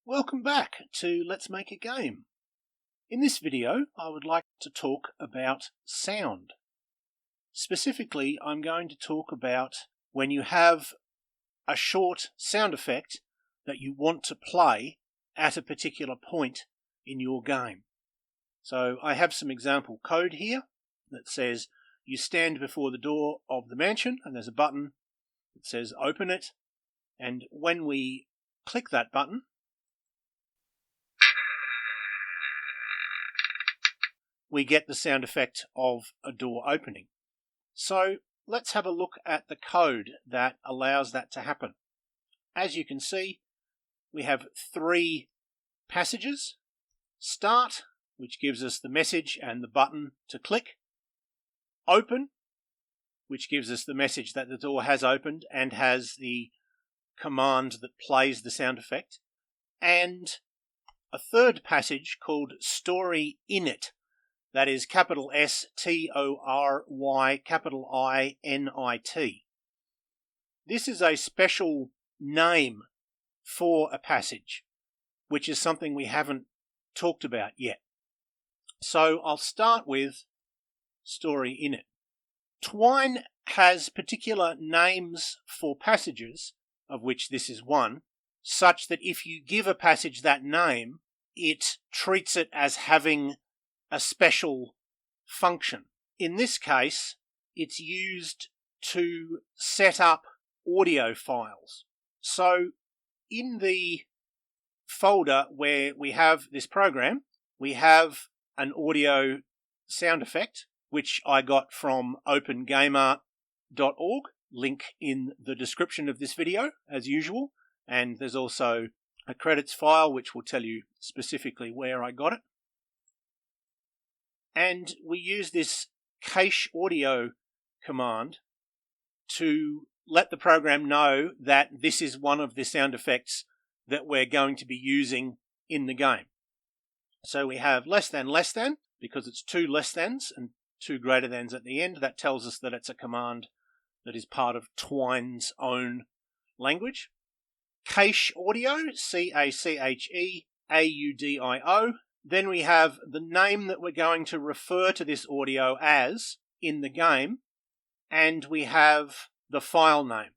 Welcome back to Let's Make a Game. In this video, I would like to talk about sound. Specifically, I'm going to talk about when you have a short sound effect that you want to play at a particular point in your game. So I have some example code here that says you stand before the door of the mansion and there's a button that says open it, and when we click that button, we get the sound effect of a door opening. So let's have a look at the code that allows that to happen. As you can see, we have three passages. Start, which gives us the message and the button to click. Open, which gives us the message that the door has opened and has the command that plays the sound effect. And a third passage called story init. That is capital S-T-O-R-Y, capital I-N-I-T. This is a special name for a passage, which is something we haven't talked about yet. So I'll start with story init. Twine has particular names for passages, of which this is one, such that if you give a passage that name, it treats it as having a special function. In this case, it's used to set up audio files. So in the folder where we have this program, we have an audio sound effect, which I got from opengameart.org, link in the description of this video, as usual, and there's also a credits file which will tell you specifically where I got it. And we use this cache audio command to let the program know that this is one of the sound effects that we're going to be using in the game. So we have less than, because it's two less thans and two greater thans at the end. That tells us that it's a command that is part of Twine's own language. Cache audio, C-A-C-H-E-A-U-D-I-O. Then we have the name that we're going to refer to this audio as in the game, and we have the file name.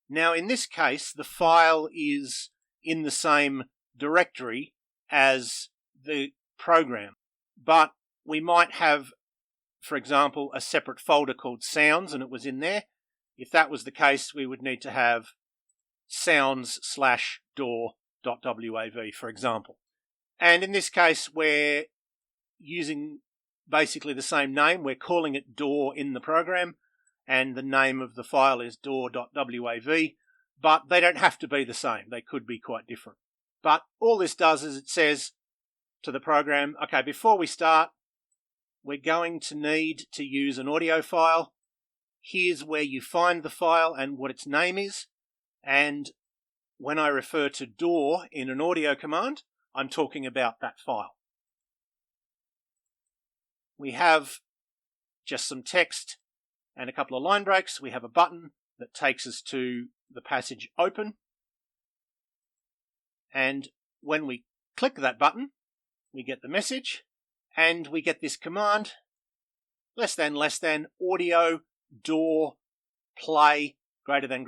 Now in this case, the file is in the same directory as the program, but we might have, for example, a separate folder called sounds and it was in there. If that was the case, we would need to have sounds/door.wav, for example. And in this case, we're using basically the same name. We're calling it door in the program, and the name of the file is door.wav, but they don't have to be the same. They could be quite different. But all this does is it says to the program, okay, before we start, we're going to need to use an audio file. Here's where you find the file and what its name is. And when I refer to door in an audio command, I'm talking about that file. We have just some text and a couple of line breaks. We have a button that takes us to the passage open. And when we click that button, we get the message and we get this command, less than, audio, door, play, greater than.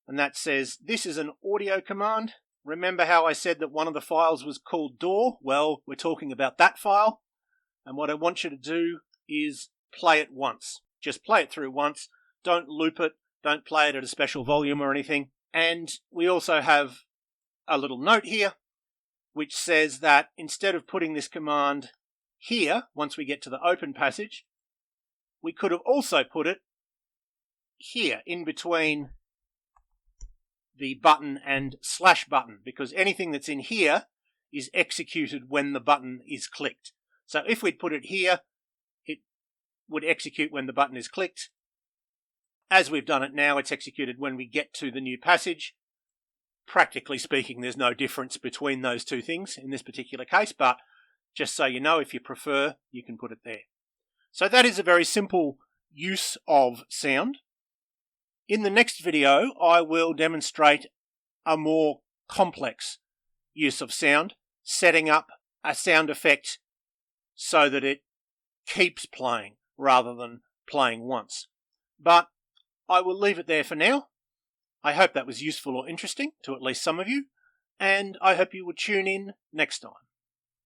And that says this is an audio command. Remember how I said that one of the files was called door? Well, we're talking about that file. And what I want you to do is play it once. Just play it through once. Don't loop it. Don't play it at a special volume or anything. And we also have a little note here, which says that instead of putting this command here, once we get to the open passage, we could have also put it here, in between the button and /button, because anything that's in here is executed when the button is clicked. So if we'd put it here, it would execute when the button is clicked. As we've done it now, it's executed when we get to the new passage. Practically speaking, there's no difference between those two things in this particular case, but just so you know, if you prefer, you can put it there. So that is a very simple use of sound. In the next video, I will demonstrate a more complex use of sound, setting up a sound effect so that it keeps playing rather than playing once. But I will leave it there for now. I hope that was useful or interesting to at least some of you, and I hope you will tune in next time.